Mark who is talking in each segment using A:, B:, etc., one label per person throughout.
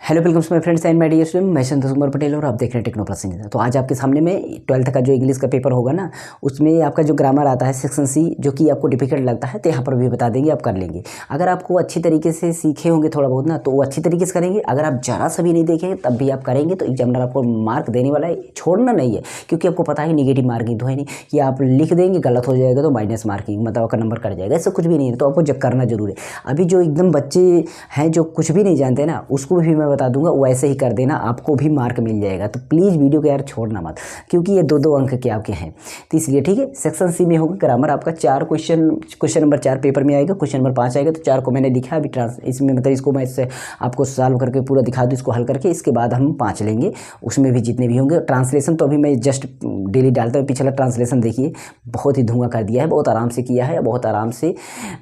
A: Hello welcome my friends and my dear student, मैं संतोष कुमार पटेल और आप देख रहे हैं टेक्नो प्लस इंग्लिश। तो आज आपके सामने में 12th का जो इंग्लिश का पेपर होगा ना, उसमें आपका जो ग्रामर आता है सेक्शन सी, जो कि आपको डिफिकल्ट लगता है, तो यहाँ पर भी बता देंगे, आप कर लेंगे। अगर आपको अच्छी तरीके से सीखे होंगे थोड़ा बहुत ना, तो वो अच्छी तरीके से करेंगे। अगर आप ज़रा सा भी नहीं देखेंगे तब भी आप करेंगे तो एग्जामिनर आपको मार्क देने वाला है, छोड़ना नहीं है। क्योंकि आपको पता है निगेटिव मार्किंग तो है नहीं कि आप लिख देंगे गलत हो जाएगा तो माइनस मार्किंग, मतलब आपका नंबर कट जाएगा। ऐसा कुछ भी नहीं है, तो आपको जब करना जरूर है। अभी जो एकदम बच्चे हैं जो कुछ भी नहीं जानते ना, उसको भी मैं बता दूंगा, वैसे ही कर देना, आपको भी मार्क मिल जाएगा। तो प्लीज़ वीडियो को यार छोड़ना मत, क्योंकि ये दो अंक के आपके हैं, तो इसलिए ठीक है। सेक्शन सी में होगा ग्रामर आपका 4 क्वेश्चन नंबर 4 पेपर में आएगा, क्वेश्चन नंबर 5 आएगा। तो 4 को मैंने लिखा अभी इसमें, मतलब इसको मैं इससे आपको सॉल्व करके पूरा दिखा दूँ, इसको हल करके। इसके बाद हम 5 लेंगे, उसमें भी जितने भी होंगे। ट्रांसलेशन तो अभी मैं जस्ट डेली डालता हूँ। पिछला ट्रांसलेशन देखिए, बहुत ही धुआं कर दिया है, बहुत आराम से किया है, बहुत आराम से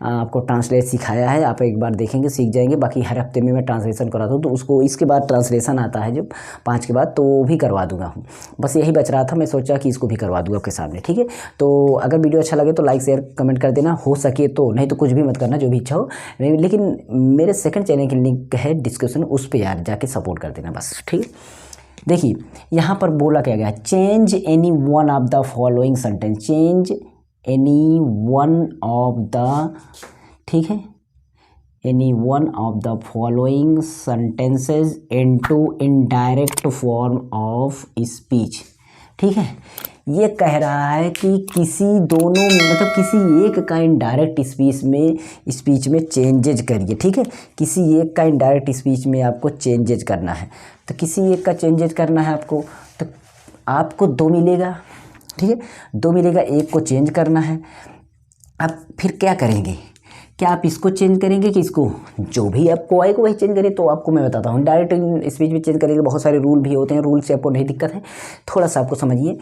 A: आपको ट्रांसलेट सिखाया है। आप एक बार देखेंगे सीख जाएंगे। बाकी हर हफ्ते में मैं ट्रांसलेशन कराता हूँ, तो उसको इसके बाद ट्रांसलेशन आता है जब 5 के बाद, तो वो भी करवा दूंगा हूँ। बस यही बच रहा था, मैं सोचा कि इसको भी करवा दूंगा आपके सामने, ठीक है। तो अगर वीडियो अच्छा लगे तो लाइक शेयर कमेंट कर देना, हो सके तो, नहीं तो कुछ भी मत करना, जो भी इच्छा हो। लेकिन मेरे सेकंड चैनल की लिंक है डिस्क्रिप्शन, उस पर यार जाके सपोर्ट कर देना बस, ठीक है। देखिए यहाँ पर बोला क्या गया, change any one of the following sentence, change any one of the, ठीक है, any one of the following sentences into indirect form of speech, ठीक है। ये कह रहा है कि किसी दोनों, मतलब किसी एक का इनडायरेक्ट स्पीच में चेंजेज करिए, ठीक है। किसी एक का इनडायरेक्ट स्पीच में आपको चेंजेज करना है, तो किसी एक का चेंजेज करना है आपको, तो आपको 2 मिलेगा, ठीक है। 2 मिलेगा, एक को चेंज करना है। अब फिर क्या करेंगे, क्या आप इसको चेंज करेंगे कि इसको, जो भी आपको आएगा वही चेंज करें। तो आपको मैं बताता हूँ, डायरेक्ट स्पीच में चेंज करेंगे, बहुत सारे रूल भी होते हैं, रूल से आपको नहीं दिक्कत है, थोड़ा सा आपको समझिए।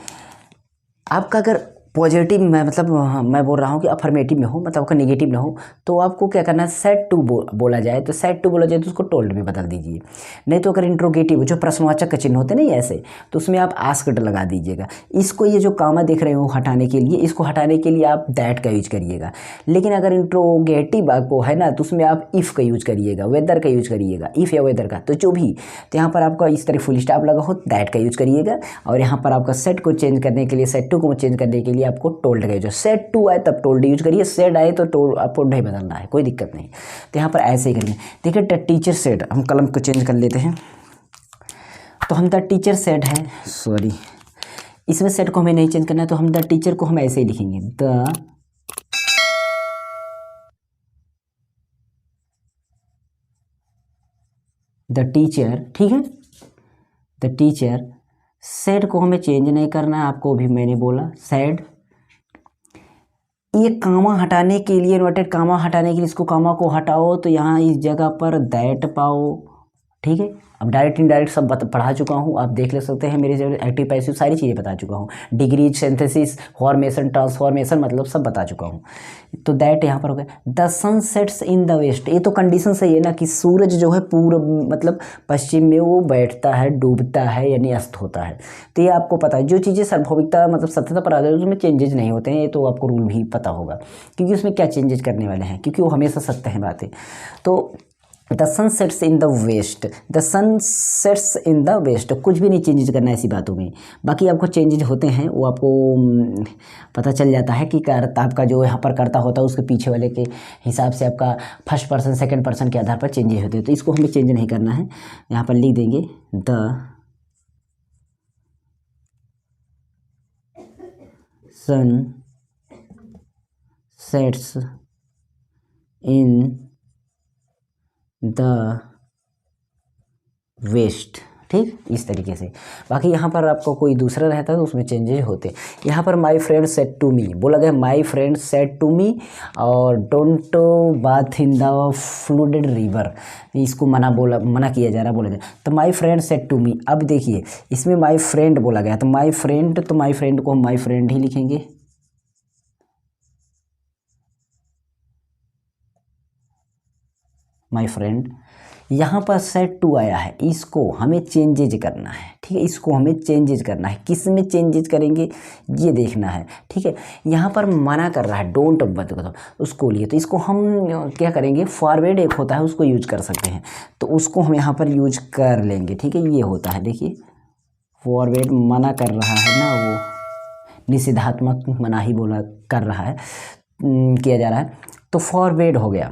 A: आपका अगर पॉजिटिव में, मतलब मैं बोल रहा हूँ कि अफर्मेटिव में हो, मतलब आपका नेगेटिव ना हो, तो आपको क्या करना है, सेड टू बोला जाए तो सेड टू बोला जाए तो उसको टोल्ड में बदल दीजिए। नहीं तो अगर इंट्रोगेटिव, जो प्रश्नवाचक का चिन्ह होते नहीं ऐसे, तो उसमें आप आस्क्ड लगा दीजिएगा। इसको, ये जो कामा देख रहे हो हटाने के लिए, इसको हटाने के लिए आप दैट का यूज करिएगा। लेकिन अगर इंट्रोगेटिव आपको है ना, तो उसमें आप इफ़ का यूज करिएगा, वेदर का यूज करिएगा, इफ़ या वेदर का, तो जो भी। तो यहाँ पर आपका इस तरह फुल स्टॉप लगा हो, दैट का यूज करिएगा। और यहाँ पर आपका सेट को चेंज करने के लिए, सेट टू को चेंज करने के लिए आपको टोल्ड का यूज, सेट टू आए तब टोल्ड यूज करिए, सेड आए तो टोल्ड आपको नहीं बदलना है, कोई दिक्कत नहीं। तो यहाँ पर ऐसे ही करिए। देखिए द टीचर सेड, हम कलम को चेंज कर लेते हैं, तो हम द टीचर सेड है, सॉरी इसमें सेट को हमें नहीं चेंज करना है, तो हम द टीचर को हम ऐसे ही लिखेंगे, द टीचर, ठीक है। द टीचर सेड को हमें चेंज नहीं करना है, आपको भी मैंने बोला सेड। ये कामा हटाने के लिए, इन्वर्टेड कामा हटाने के लिए, इसको कामा को हटाओ तो यहाँ इस जगह पर दैट पाओ, ठीक है। अब डायरेक्ट इनडायरेक्ट सब पढ़ा चुका हूँ, आप देख ले सकते हैं मेरे जो एक्टिव पैसिव सारी चीज़ें बता चुका हूँ। डिग्री, सिंथेसिस, फॉर्मेशन, ट्रांसफॉर्मेशन, मतलब सब बता चुका हूँ। तो दैट यहाँ पर हो गया। The sun sets in the west, ये तो कंडीशन सही है ना, कि सूरज जो है पूर्व, मतलब पश्चिम में वो बैठता है, डूबता है, यानी अस्त होता है। तो ये आपको पता है, जो चीज़ें सार्वभौमिकता मतलब सत्यता पर आधारित, उसमें चेंजेज नहीं होते हैं, ये तो आपको रूल भी पता होगा, क्योंकि उसमें क्या चेंजेज करने वाले हैं, क्योंकि वो हमेशा सत्य है बातें। तो the sun sets in the west, the sun sets in the west, कुछ भी नहीं चेंजेज करना है ऐसी बातों में। बाकी आपको चेंजेज होते हैं, वो आपको पता चल जाता है कि कर्ता आपका जो यहाँ पर कर्ता होता है उसके पीछे वाले के हिसाब से आपका फर्स्ट पर्सन सेकंड पर्सन के आधार पर चेंजेज होते हैं। तो इसको हमें चेंज नहीं करना है, यहाँ पर लिख देंगे the sun sets in the west, ठीक, इस तरीके से। बाकी यहाँ पर आपको कोई दूसरा रहता है तो उसमें चेंजेस होते। यहाँ पर my friend said to me बोला गया, my friend said to me, और don't bath in the flooded river, इसको मना किया जा रहा, बोला जाए तो my friend said to me. अब देखिए इसमें माई फ्रेंड बोला गया, तो माई फ्रेंड, तो माई फ्रेंड को हम माई फ्रेंड ही लिखेंगे, माई फ्रेंड। यहाँ पर सेट टू आया है, इसको हमें चेंजेज करना है, ठीक है, इसको हमें चेंजेज करना है। किस में चेंजेज करेंगे ये देखना है, ठीक है। यहाँ पर मना कर रहा है डोंट मत करो उसको लिए, तो इसको हम क्या करेंगे, फॉरवर्ड एक होता है उसको यूज कर सकते हैं, तो उसको हम यहाँ पर यूज कर लेंगे, ठीक है। ये होता है, देखिए फॉरवर्ड मना कर रहा है ना, वो निषेधात्मक मनाही बोला कर रहा है, किया जा रहा है, तो फॉरवर्ड हो गया।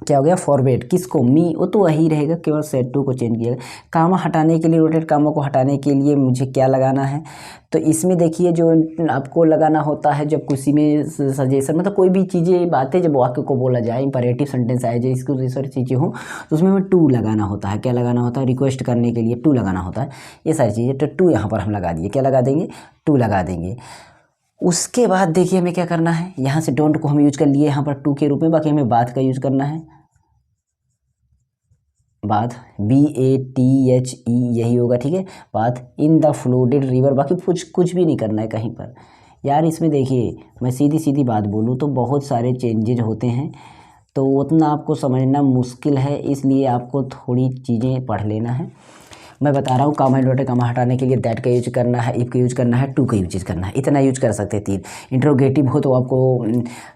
A: क्या हो गया, फॉरवर्ड किसको, मी, वो तो वही रहेगा, केवल सेट टू को चेंज किया। कामा हटाने के लिए, रोटेट कामा को हटाने के लिए मुझे क्या लगाना है, तो इसमें देखिए जो आपको लगाना होता है जब किसी में सजेशन, मतलब कोई भी चीज़ें बातें जब वाक्य को बोला जाए, इंपरेटिव सेंटेंस आए जाए, इसको ये सारी चीज़ें हों, तो उसमें हमें टू लगाना होता है। क्या लगाना होता है, रिक्वेस्ट करने के लिए टू लगाना होता है, ये सारी चीज़ें, तो टू यहाँ पर हम लगा दिए। क्या लगा देंगे, टू लगा देंगे। उसके बाद देखिए हमें क्या करना है, यहाँ से डोंट को हम यूज कर लिए यहाँ पर टू के रूप में, बाकी हमें बात का यूज करना है, बात BATHE यही होगा, ठीक है। बात इन द फ्लोडेड रिवर, बाकी कुछ भी नहीं करना है कहीं पर यार। इसमें देखिए मैं सीधी सीधी बात बोलूँ तो बहुत सारे चेंजेज होते हैं, तो उतना आपको समझना मुश्किल है, इसलिए आपको थोड़ी चीज़ें पढ़ लेना है। मैं बता रहा हूँ, कामा डॉटे कामा हटाने के लिए दैट का यूज करना है, इफ का यूज करना है, टू का यूज करना है, इतना यूज कर सकते हैं। तीन इंट्रोगेटिव हो तो आपको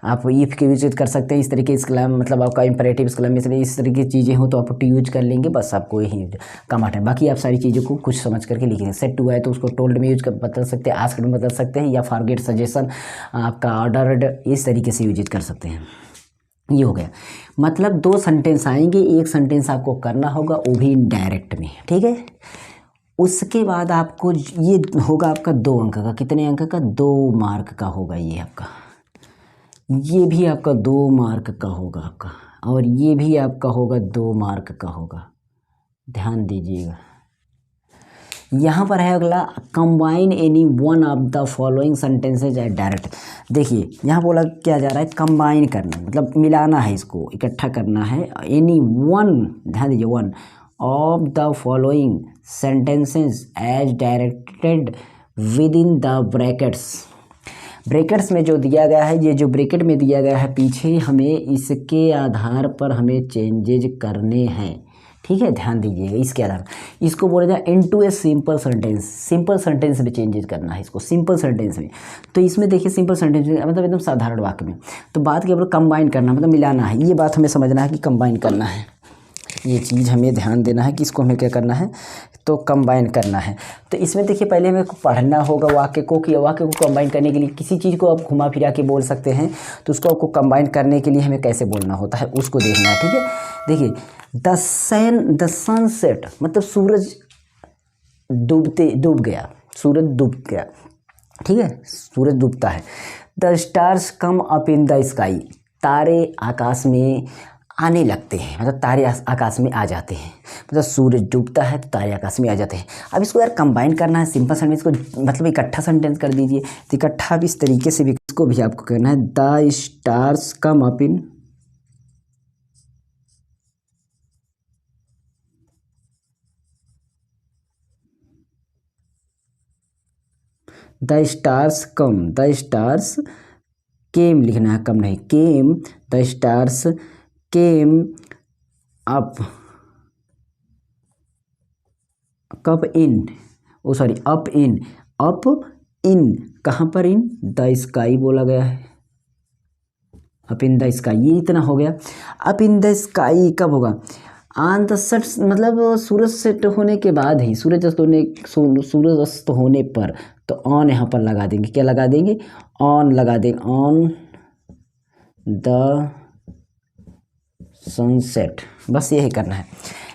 A: आप इफ के यूज कर सकते हैं, इस तरीके इस कलाम मतलब आपका इंपरेटिव इस कलाम, इसलिए इस तरीके की चीज़ें हो तो आप टू यूज कर लेंगे, बस आपको यही कामा हटाए। बाकी आप सारी चीज़ों को कुछ समझ करके लिखेंगे। सेट टू है तो उसको टोल्ड में यूज कर बदल सकते हैं, आस्क्ड में बदल सकते हैं, या फॉरगेट सजेशन आपका ऑर्डर्ड, इस तरीके से यूज कर सकते हैं। ये हो गया, मतलब दो सेंटेंस आएंगे, एक सेंटेंस आपको करना होगा वो भी इनडायरेक्ट में, ठीक है। उसके बाद आपको ये होगा आपका 2 अंक का, कितने अंक का, 2 मार्क का होगा ये आपका, ये भी आपका 2 मार्क का होगा आपका, और ये भी आपका होगा 2 मार्क का होगा, ध्यान दीजिएगा। यहाँ पर है अगला, combine any one of the following sentences at direct. देखिए यहाँ बोला क्या जा रहा है, कंबाइन करना मतलब मिलाना है, इसको इकट्ठा करना है। एनी वन, ध्यान दीजिए, one of the following sentences as directed with in the brackets. Brackets में जो दिया गया है, ये जो ब्रैकेट में दिया गया है पीछे, हमें इसके आधार पर हमें चेंजेज करने हैं, ठीक है। ध्यान दीजिएगा, इसके आधार इसको बोला जाए into a simple sentence, simple sentence में चेंजेस करना है इसको, सिंपल सेंटेंस में। तो इसमें देखिए सिंपल सेंटेंस में मतलब एकदम साधारण वाक्य में, तो बात के ऊपर कंबाइन करना मतलब मिलाना है, ये बात हमें समझना है कि कंबाइन करना है, ये चीज़ हमें ध्यान देना है कि इसको हमें क्या करना है, तो कंबाइन करना है। तो इसमें देखिए पहले हमें पढ़ना होगा वाक्य को, कि वाक्य को कंबाइन करने के लिए किसी चीज़ को आप घुमा फिरा के बोल सकते हैं, तो उसको आपको कंबाइन करने के लिए हमें कैसे बोलना होता है उसको देखना है, ठीक है। देखिए द सनसेट मतलब सूरज डूब गया, सूरज डूब गया, ठीक है, सूरज डूबता है। The stars come up in the sky, तारे आकाश में आने लगते हैं, मतलब तारे आकाश में आ जाते हैं, मतलब सूरज डूबता है तो तारे आकाश में आ जाते हैं। अब इसको यार कंबाइन करना है, सिंपल सेंटेंस को मतलब इकट्ठा सेंटेंस कर दीजिए, तो इकट्ठा भी इस तरीके से भी इसको भी आपको करना है, the stars come up in the stars come, the stars came लिखना है, कम नहीं, came, the stars came up, कब इन, ओ सॉरी अप इन कहाँ पर, इन द स्काई बोला गया है, अप इन द स्काई, ये इतना हो गया। अप इन द स्काई कब होगा, ऑन द सेट मतलब सूरज सेट होने के बाद ही, सूरज अस्त होने पर, तो ऑन यहाँ पर लगा देंगे, क्या लगा देंगे, ऑन लगा देंगे, ऑन द सनसेट। बस यही करना है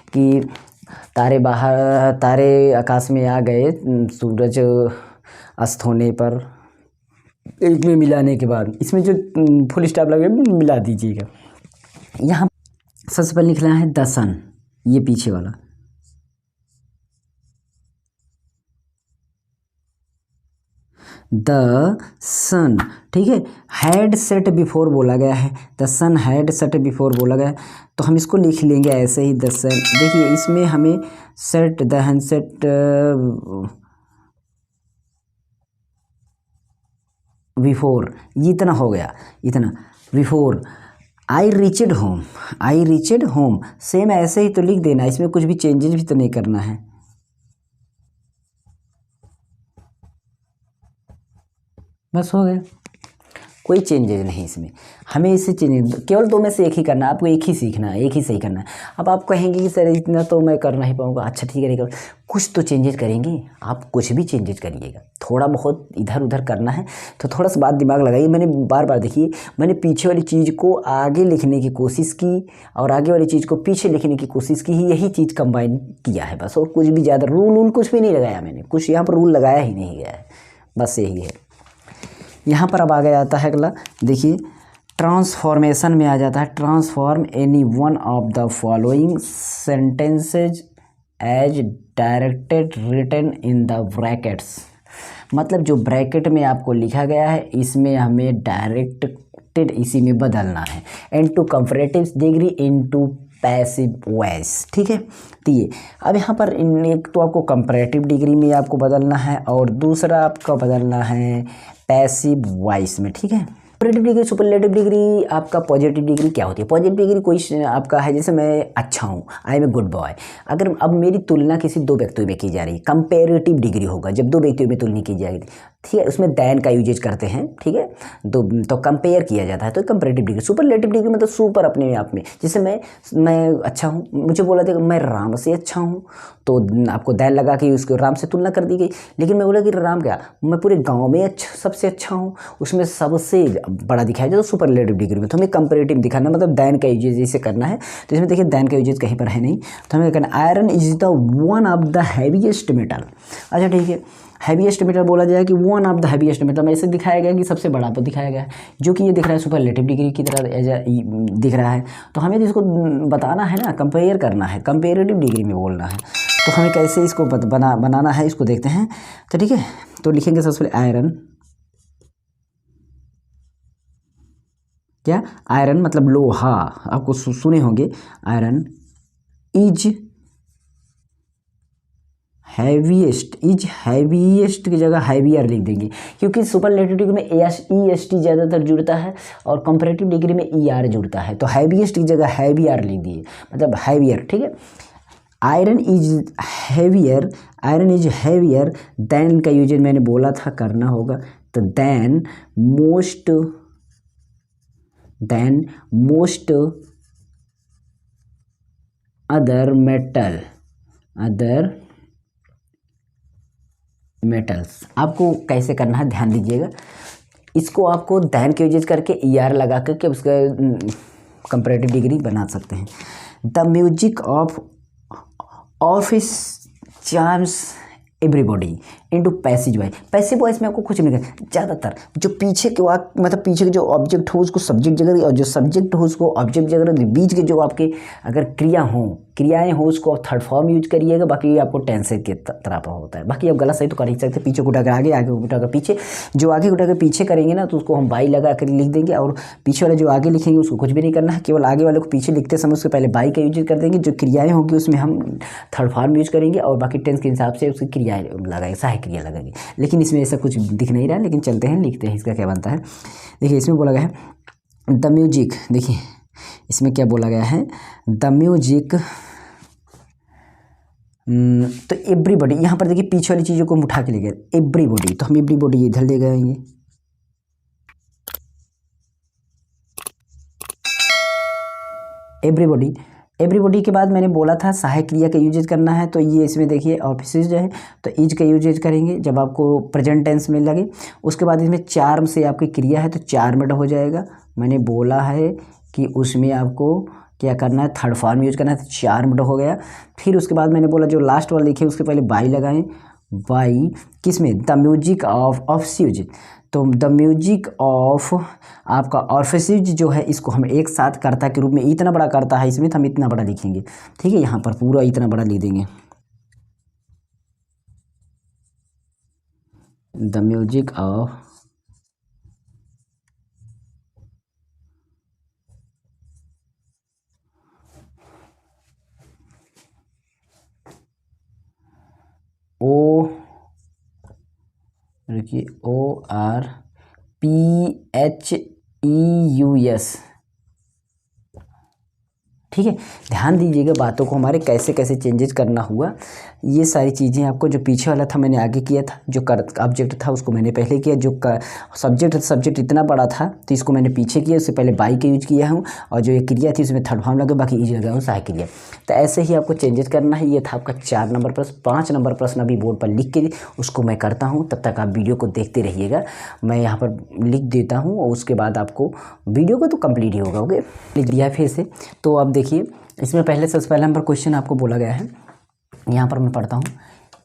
A: कि तारे आकाश में आ गए सूरज अस्त होने पर, एक में मिलाने के बाद इसमें जो फुल स्टॉप लगे मिला दीजिएगा। यहाँ सबसे पहले लिखना है द सन, ये पीछे वाला, द सन, ठीक है। हैड सेट बिफोर बोला गया है, the sun had set before बोला गया है, तो हम इसको लिख लेंगे ऐसे ही, द सन। देखिए इसमें हमें set the hand set before, ये इतना हो गया, इतना before I reached home, I reached home same ऐसे ही तो लिख देना, इसमें कुछ भी चेंजेस भी तो नहीं करना है। बस हो गया, कोई चेंजेज नहीं इसमें। हमें इसे चेंज केवल दो में से एक ही करना है, आपको एक ही सीखना है, एक ही सही करना है। अब आप कहेंगे कि सर इतना तो मैं कर नहीं पाऊँगा, अच्छा ठीक है नहीं कर, कुछ तो चेंजेज करेंगे आप, कुछ भी चेंजेज करिएगा, थोड़ा बहुत इधर उधर करना है तो थोड़ा सा बात दिमाग लगाइए। मैंने बार बार देखिए, मैंने पीछे वाली चीज़ को आगे लिखने की कोशिश की और आगे वाली चीज़ को पीछे लिखने की कोशिश की, यही चीज़ कंबाइन किया है बस, और कुछ भी ज़्यादा रूल कुछ भी नहीं लगाया मैंने, कुछ यहाँ पर रूल लगाया ही नहीं गया है, बस यही है। यहाँ पर अब आगे जाता है अगला, देखिए ट्रांसफॉर्मेशन में आ जाता है, transform any one of the following sentences as directed written in the brackets. मतलब जो ब्रैकेट में आपको लिखा गया है इसमें हमें डायरेक्टेड इसी में बदलना है, into comparative degree into passive voice, ठीक है। तो ये अब यहाँ पर एक तो आपको कंपैरेटिव डिग्री में आपको बदलना है और दूसरा आपका बदलना है पैसिव वॉइस में, ठीक है। सुपरलेटिव डिग्री, सुपरलेटिव डिग्री आपका पॉजिटिव डिग्री क्या होती है? पॉजिटिव डिग्री कोई आपका है, जैसे मैं अच्छा हूँ, I am a good boy, अगर अब मेरी तुलना किसी दो व्यक्तियों में की जा रही है, कंपेरेटिव डिग्री होगा जब दो व्यक्तियों में तुलना की जाएगी, ठीक है, उसमें दैन का यूजेज करते हैं, ठीक है, तो कंपेयर किया जाता है, तो कंपेरेटिव डिग्री। सुपरलेटिव डिग्री मतलब सुपर अपने आप में, जैसे मैं अच्छा हूँ, मुझे बोला था मैं राम से अच्छा हूँ, तो आपको दैन लगा के उसको राम से तुलना कर दी गई, लेकिन मैं बोला कि राम क्या, मैं पूरे गाँव में अच्छा सबसे अच्छा हूँ, उसमें सबसे बड़ा दिखाया जाए तो सुपरलेटिव डिग्री में, तो हमें कंपेरेटिव दिखाना मतलब दैन का यूजेज जैसे करना है, तो इसमें देखिए दैन का यूजेज कहीं पर है नहीं, तो हमें कहना iron is the one of the heaviest metal. अच्छा ठीक है, हैवीएस्ट मेटल बोला जाए कि one of the heaviest metal, ऐसे दिखाया गया कि सबसे बड़ा तो दिखाया गया है, जो कि ये दिख रहा है सुपरलेटिव डिग्री की तरह दिख रहा है, तो हमें इसको बताना है ना, कंपेयर करना है, कंपेरेटिव डिग्री में बोलना है, तो हमें कैसे इसको बनाना है इसको देखते हैं। तो ठीक है, तो लिखेंगे सबसे पहले आयरन, क्या आयरन मतलब लोहा, आपको सुने होंगे, iron is heaviest, is heaviest की जगह हैवियर लिख देंगे, क्योंकि सुपरलेटिव डिग्री में ई एस टी ज़्यादातर जुड़ता है और कंपैरेटिव डिग्री में ई आर जुड़ता है, तो हैवीएस्ट की जगह हैवियर लिख दिए, मतलब हैवियर, ठीक है। Iron is heavier, iron is heavier than का यूज मैंने बोला था करना होगा, तो देन मोस्ट अदर मेटल्स। आपको कैसे करना है ध्यान दीजिएगा, इसको आपको दैन के यूज करके ई आर लगा करके उसका कंपैरेटिव डिग्री बना सकते हैं। The music of office charms everybody into passive voice. Passive voice में आपको कुछ नहीं करना, ज़्यादातर जो पीछे के मतलब पीछे के जो ऑब्जेक्ट हो उसको सब्जेक्ट जगह और जो सब्जेक्ट हो उसको ऑब्जेक्ट जगह, बीच के जो आपके अगर क्रियाएं हो उसको आप थर्ड फॉर्म यूज करिएगा, बाकी आपको टेंस के तरह पर होता है, बाकी आप गलत सही तो कर ही सकते, पीछे को उठाकर आगे, आगे को उठाकर पीछे, जो आगे उठाकर पीछे करेंगे ना तो उसको हम बाई लगा कर लिख देंगे, और पीछे वाले जो आगे लिखेंगे उसको कुछ भी नहीं करना है, केवल आगे वाले को पीछे लिखते समय उसके पहले बाई का यूज कर देंगे, जो क्रियाएं होंगी उसमें हम थर्ड फॉर्म यूज करेंगे और बाकी टेंस के हिसाब से उसकी क्रियाएं लगाएंगे, सहायक क्रिया लगाएंगे, लेकिन इसमें ऐसा कुछ दिख नहीं रहा है, लेकिन चलते हैं लिखते हैं इसका क्या बनता है। देखिए इसमें बोला गया है द म्यूजिक, देखिए इसमें क्या बोला गया है, द म्यूजिक, तो एवरीबॉडी, यहाँ पर देखिए पीछे वाली चीज़ों को हम उठा के ले गए, एवरीबॉडी, तो हम एवरीबॉडी इधर ले गएंगे, एवरीबॉडी, एवरीबॉडी के बाद मैंने बोला था सहायक क्रिया का यूजेज करना है, तो ये इसमें देखिए ऑफिसेज जो है तो इज का यूजेज करेंगे जब आपको प्रेजेंट टेंस में लगे, उसके बाद इसमें चार्म से आपकी क्रिया है तो चार्मड हो जाएगा, मैंने बोला है कि उसमें आपको क्या करना है, थर्ड फॉर्म यूज करना है, तो चार्मड हो गया। फिर उसके बाद मैंने बोला जो लास्ट वाला लिखे उसके पहले बाई लगाएं, बाई किसमें, द म्यूजिक ऑफ स्यूज, तो द म्यूजिक ऑफ आपका ऑर्फेसिज जो है इसको हम एक साथ कर्ता के रूप में, इतना बड़ा कर्ता है इसमें तो हम इतना बड़ा लिखेंगे, ठीक है, यहाँ पर पूरा इतना बड़ा लिख देंगे, द म्यूजिक ऑफ ओ, देखिए ORPHEUS ठीक है, ध्यान दीजिएगा बातों को, हमारे कैसे कैसे चेंजेस करना हुआ, ये सारी चीज़ें आपको, जो पीछे वाला था मैंने आगे किया था, जो कर ऑब्जेक्ट था उसको मैंने पहले किया, जो सब्जेक्ट इतना बड़ा था तो इसको मैंने पीछे किया, उससे पहले बाई का यूज किया हूँ, और जो ये क्रिया थी उसमें थर्ड फॉर्म लगा, बाकी इज लगा हूँ सहायक क्रिया। तो ऐसे ही आपको चेंजेस करना है। ये था आपका 4 नंबर प्रश्न। 5 नंबर प्रश्न अभी बोर्ड पर लिख के उसको मैं करता हूँ, तब तक आप वीडियो को देखते रहिएगा। मैं यहाँ पर लिख देता हूँ और उसके बाद आपको वीडियो को तो कंप्लीट ही होगा। ओके, लिख दिया फिर से। तो अब देखिए, इसमें पहले सबसे पहला नंबर क्वेश्चन आपको बोला गया है, यहाँ पर मैं पढ़ता हूँ।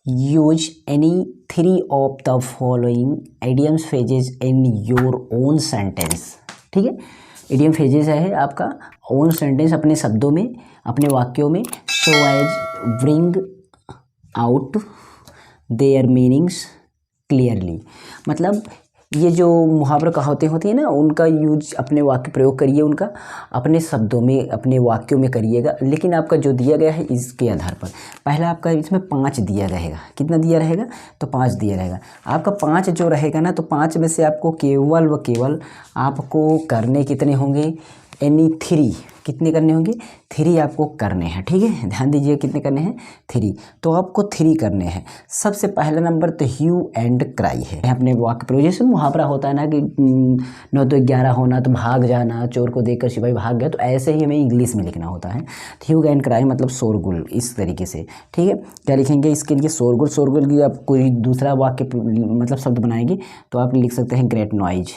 A: Use any 3 of the following idioms phrases in your own sentence. ठीक है, इडियम फ्रेजेज है आपका ओन सेंटेंस, अपने शब्दों में, अपने वाक्यों में, so as bring out their meanings clearly. मतलब ये जो मुहावरा कहावतें होती हैं ना, उनका यूज अपने वाक्य प्रयोग करिए, उनका अपने शब्दों में, अपने वाक्यों में करिएगा। लेकिन आपका जो दिया गया है इसके आधार पर, पहला आपका इसमें 5 दिया रहेगा। कितना दिया रहेगा? तो 5 दिया रहेगा। आपका 5 जो रहेगा ना, तो 5 में से आपको केवल व केवल आपको करने कितने होंगे? एनी 3 कितने करने होंगे? 3 आपको करने हैं। ठीक है, ध्यान दीजिए कितने करने हैं? 3। तो आपको 3 करने हैं। सबसे पहला नंबर तो ह्यू एंड क्राई है। अपने वाक्य प्रयोग, जैसे मुहावरा होता है ना कि 9 तो 11 होना, तो भाग जाना, चोर को देखकर सिपाही भाग गया, तो ऐसे ही हमें इंग्लिश में लिखना होता है। ह्यू एंड क्राई मतलब शोरगुल, इस तरीके से। ठीक है, क्या लिखेंगे इसके लिए? शोरगुल। शोरगुल की आप कोई दूसरा वाक्य मतलब शब्द बनाएंगे तो आप लिख सकते हैं ग्रेट नॉइज।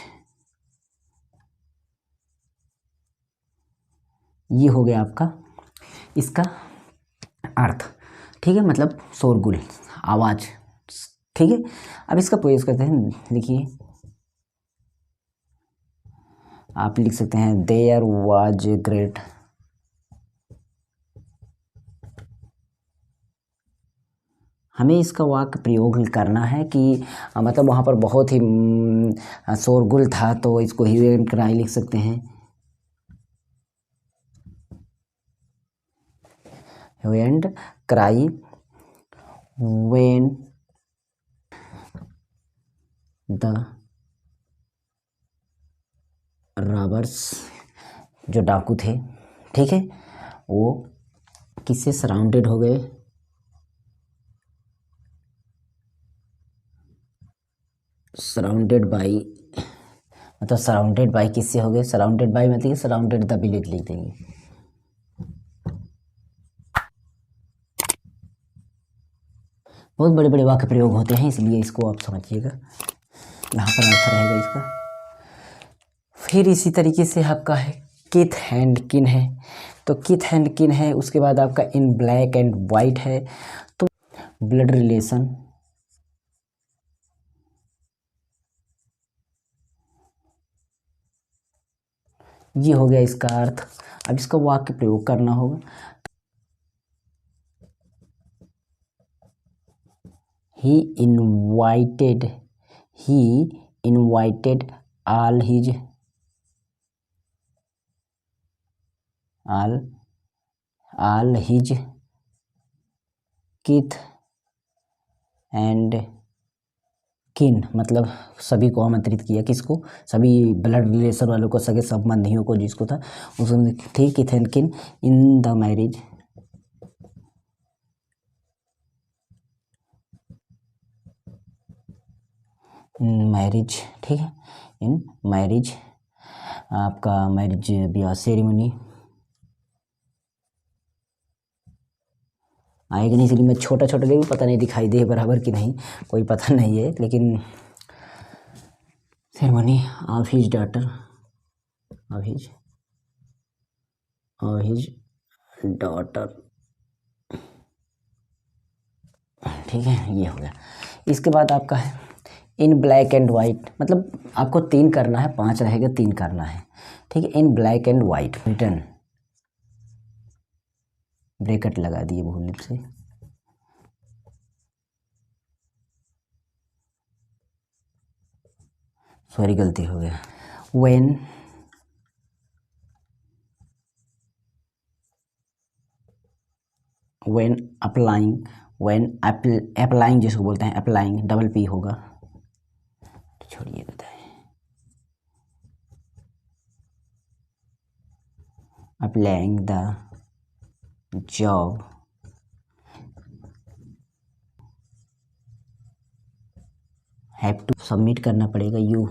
A: ये हो गया आपका इसका अर्थ। ठीक है, मतलब शोरगुल, आवाज़। ठीक है, अब इसका प्रयोग करते हैं। लिखिए, आप लिख सकते हैं देयर वाज ए ग्रेट। हमें इसका वाक्य प्रयोग करना है कि मतलब वहाँ पर बहुत ही शोरगुल था, तो इसको ह्यू एंड क्राई लिख सकते हैं। Hue and cry when the robbers, जो डाकू थे, ठीक है, वो किससे सराउंडेड हो गए? सराउंडेड बाई, मतलब सराउंडेड बाई किससे हो गए? सराउंडेड बाई मतलब सराउंडेड द विलेज लिख देंगे। बहुत बड़े बड़े वाक्य प्रयोग होते हैं, इसलिए इसको आप समझिएगा, यहाँ पर अर्थ रहेगा इसका। फिर इसी तरीके से आपका है किथ एंड किन है, तो किथ एंड किन है। उसके बाद आपका इन ब्लैक एंड वाइट है, तो ब्लड रिलेशन। ये हो गया इसका अर्थ। अब इसका वाक्य प्रयोग करना होगा। He invited, he invited all his, all his kith and kin, मतलब सभी को आमंत्रित किया। किसको? सभी ब्लड रिलेशन वालों को, सगे संबंधियों को, जिसको था उसने थे किथ एंड किन इन द मैरिज, मैरिज। ठीक है, इन मैरिज, आपका मैरिज ब्याह सेरेमनी आएगा नहीं, इसलिए मैं छोटा छोटा भी पता नहीं दिखाई दे बराबर कि नहीं, कोई पता नहीं है, लेकिन ceremony of his daughter, of his daughter. ठीक है, ये हो गया। इसके बाद आपका है इन ब्लैक एंड वाइट, मतलब आपको 3 करना है, 5 रहेगा, 3 करना है। ठीक है, in black and white, return, bracket लगा दिए भूल से, सॉरी गलती हो गया। When when applying, when applying जिसको बोलते हैं, अप्लाइंग डबल पी होगा, छोड़िए बताए, applying the job have to submit करना पड़ेगा यू,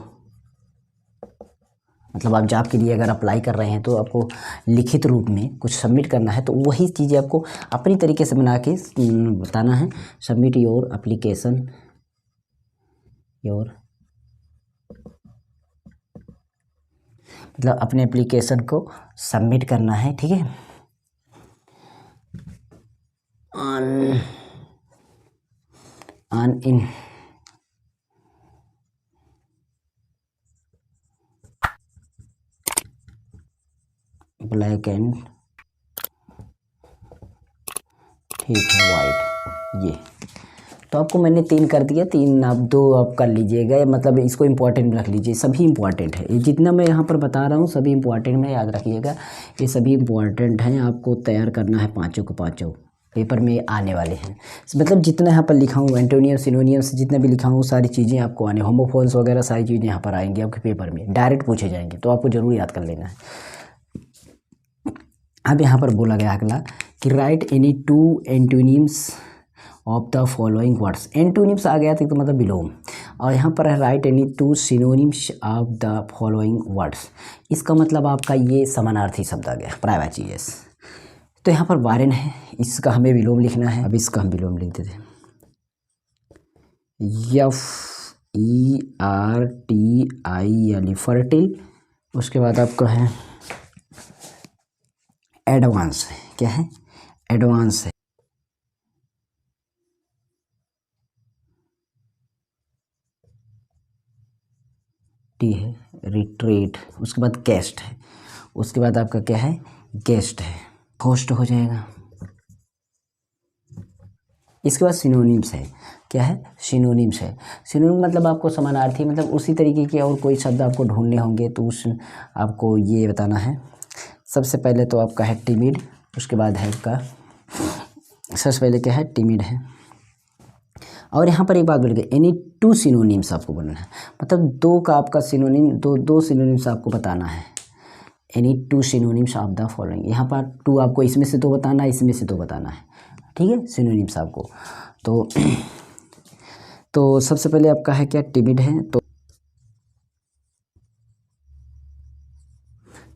A: मतलब आप जॉब के लिए अगर अप्लाई कर रहे हैं तो आपको लिखित रूप में कुछ सबमिट करना है, तो वही चीज़ें आपको अपनी तरीके से बना के बताना है। सबमिट योर एप्लीकेशन, योर मतलब अपने एप्लीकेशन को सबमिट करना है, ठीक है। ऑन इन ब्लैक एंड ठीक है वाइट, ये तो आपको मैंने 3 कर दिया, 3 आप 2 आप कर लीजिएगा, मतलब इसको इम्पोर्टेंट रख लीजिए, सभी इम्पोर्टेंट है, ये जितना मैं यहाँ पर बता रहा हूँ सभी इम्पोर्टेंट में याद रखिएगा, ये सभी इम्पोर्टेंट हैं, आपको तैयार करना है पाँचों को पाँचों पेपर में आने वाले हैं। मतलब जितना यहाँ पर लिखा हूँ एंटोनियम सिनोनियम्स जितना भी लिखा हूँ सारी चीज़ें आपको आने, होमोफोन्स वगैरह सारी चीज़ें यहाँ पर आएंगी आपके पेपर में, डायरेक्ट पूछे जाएंगे, तो आपको जरूर याद कर लेना है। अब यहाँ पर बोला गया अगला कि write any 2 antonyms of the following words, antonyms आ गया तो मतलब विलोम, और यहाँ पर है write any 2 synonyms of the following words, इसका मतलब आपका ये समानार्थी शब्द आ गया, प्राइवेचियस। तो यहाँ पर वारेन है, इसका हमें विलोम लिखना है, अब इसका हम विलोम लिख देते हैं FERTIL, फर्टिल। उसके बाद आपका है एडवांस, क्या है एडवांस है, टी है रिट्रीट। उसके बाद गेस्ट है, उसके बाद आपका क्या है गेस्ट है, होस्ट हो जाएगा। इसके बाद सिनोनिम्स है, क्या है सिनोनिम्स है, सिनोनिम मतलब आपको समानार्थी, मतलब उसी तरीके के और कोई शब्द आपको ढूंढने होंगे तो उस आपको ये बताना है। सबसे पहले तो आपका है टिमिड, उसके बाद है आपका सबसे पहले क्या है टिमिड है, और यहाँ पर एक बात बोल गई एनी 2 सिनोनिम्स आपको बोलना है, मतलब 2 का आपका सिनोनिम, दो सिनोनिम्स आपको बताना है, any 2 synonyms of the following, यहाँ पर 2 आपको इसमें से 2 बताना है, इसमें से 2 बताना है, ठीक है सिनोनिम्स आपको। तो सबसे पहले आपका है क्या टिमिड है, तो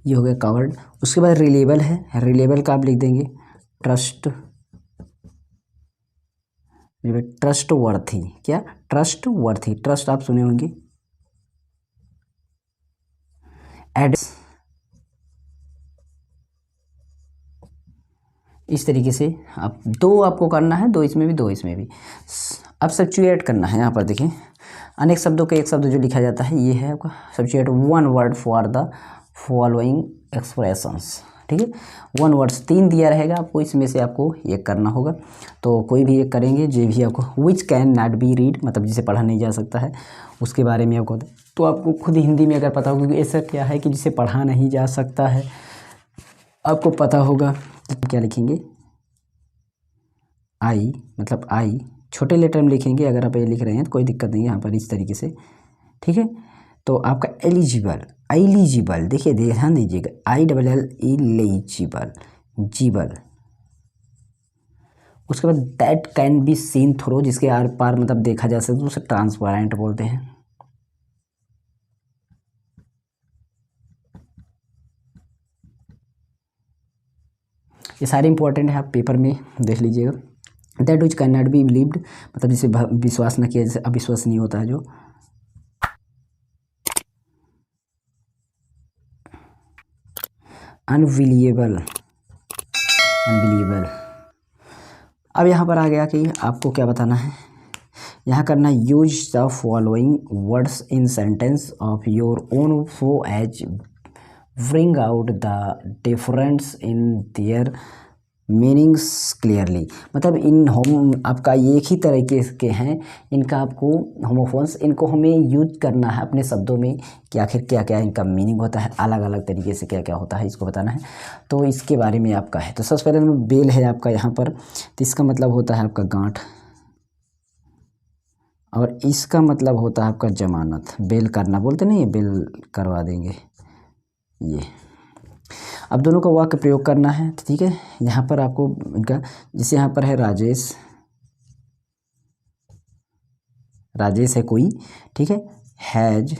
A: ये हो गया कवर्ड। उसके बाद रिलेबल है, रिलेबल का आप लिख देंगे ट्रस्ट, ट्रस्ट वर्थी, क्या ट्रस्ट वर्थी, ट्रस्ट आप सुने होंगे। एड इस तरीके से आप 2 आपको करना है, 2 इसमें भी 2 इसमें भी। अब सब्स्टिट्यूट करना है, यहाँ पर देखिए अनेक शब्दों का एक शब्द जो लिखा जाता है ये है आपका substitute 1 word for the following expressions, ठीक है 1 वर्ड्स 3 दिया रहेगा आपको, इसमें से आपको एक करना होगा, तो कोई भी एक करेंगे जो भी आपको which can not be read, मतलब जिसे पढ़ा नहीं जा सकता है उसके बारे में आपको, तो आपको खुद हिंदी में अगर पता हो, क्योंकि ऐसा क्या है कि जिसे पढ़ा नहीं जा सकता है आपको पता होगा, तो क्या लिखेंगे आई, मतलब आई छोटे लेटर में लिखेंगे, अगर आप ये लिख रहे हैं तो कोई दिक्कत नहीं है यहाँ पर इस तरीके से, ठीक है। तो आपका एलिजिबल, एलिजिबल देखिए ध्यान दीजिएगा ILL एलिजिबल जीबल। उसके बाद that can be seen through, जिसके आर पार मतलब देखा जा सकता है, उसे ट्रांसपेरेंट बोलते हैं। ये सारे इंपॉर्टेंट है, आप पेपर में देख लीजिएगा। That which can not be believed, मतलब जिसे विश्वास न किया, जैसे अविश्वसनीय होता है जो। Unbelievable, unbelievable. अब यहाँ पर आ गया कि आपको क्या बताना है, यहाँ करना use the following words in sentence of your own so as bring out the difference in their meanings clearly, मतलब इन होम आपका एक ही तरीके के हैं, इनका आपको होमोफोन्स, इनको हमें यूज करना है अपने शब्दों में कि आखिर क्या क्या इनका मीनिंग होता है, अलग अलग तरीके से क्या क्या होता है इसको बताना है, तो इसके बारे में आपका है। तो सबसे पहले बेल है आपका यहाँ पर, तो इसका मतलब होता है आपका गांठ, और इसका मतलब होता है आपका जमानत, बेल करना बोलते नहीं, बेल करवा देंगे ये। अब दोनों का वाक्य प्रयोग करना है, तो ठीक है। यहाँ पर आपको इनका, जैसे यहाँ पर है राजेश, राजेश है कोई, ठीक है। Has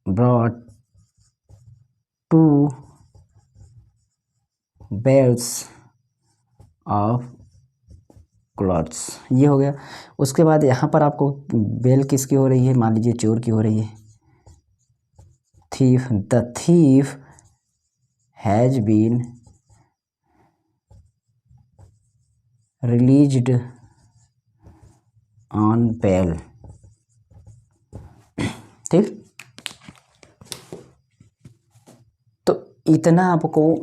A: brought 2 bales of clothes, ये हो गया। उसके बाद यहाँ पर आपको बेल किसकी हो रही है, मान लीजिए चोर की हो रही है, thief, the thief has been released on bail, ठीक। तो इतना आपको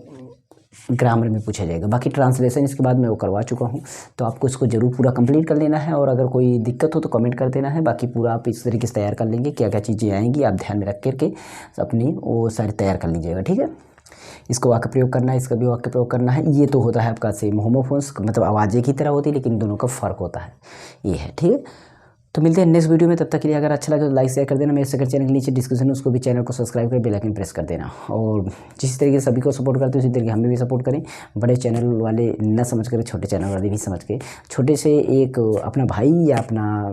A: ग्रामर में पूछा जाएगा, बाकी ट्रांसलेशन इसके बाद मैं वो करवा चुका हूँ, तो आपको इसको जरूर पूरा कंप्लीट कर लेना है। और अगर कोई दिक्कत हो तो कमेंट कर देना है, बाकी पूरा आप इस तरीके से तैयार कर लेंगे, क्या क्या चीज़ें आएंगी आप ध्यान में रख करके अपनी वो सारी तैयार कर लीजिएगा, ठीक है। इसको वाक्य प्रयोग करना है, इसका भी वाक्य प्रयोग करना है। ये तो होता है आपका सेम होमोफोन्स, मतलब आवाज़ एक ही तरह होती है, लेकिन दोनों का फ़र्क होता है, ये है, ठीक है। तो मिलते हैं नेक्स्ट वीडियो में, तब तक के लिए अगर अच्छा लगे तो लाइक शेयर कर देना। मेरे सेकंड चैनल के नीचे डिस्क्रिप्शन है, उसको भी चैनल को सब्सक्राइब कर बेल आइकन प्रेस कर देना। और जिस तरीके से सभी को सपोर्ट करते हैं उसी तरीके हमें भी सपोर्ट करें। बड़े चैनल वाले न समझ कर छोटे चैनल वाले भी समझ के, छोटे से एक अपना भाई या अपना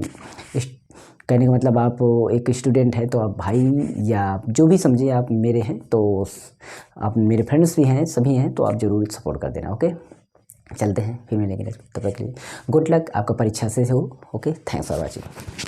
A: कहने का मतलब आप एक स्टूडेंट है तो आप भाई या जो भी समझिए आप मेरे हैं, तो आप मेरे फ्रेंड्स भी हैं, सभी हैं, तो आप ज़रूर सपोर्ट कर देना। ओके, चलते हैं फिर मिलेंगे, तब तक के लिए गुड लक, आपका परीक्षा से हो। Okay, thanks for watching.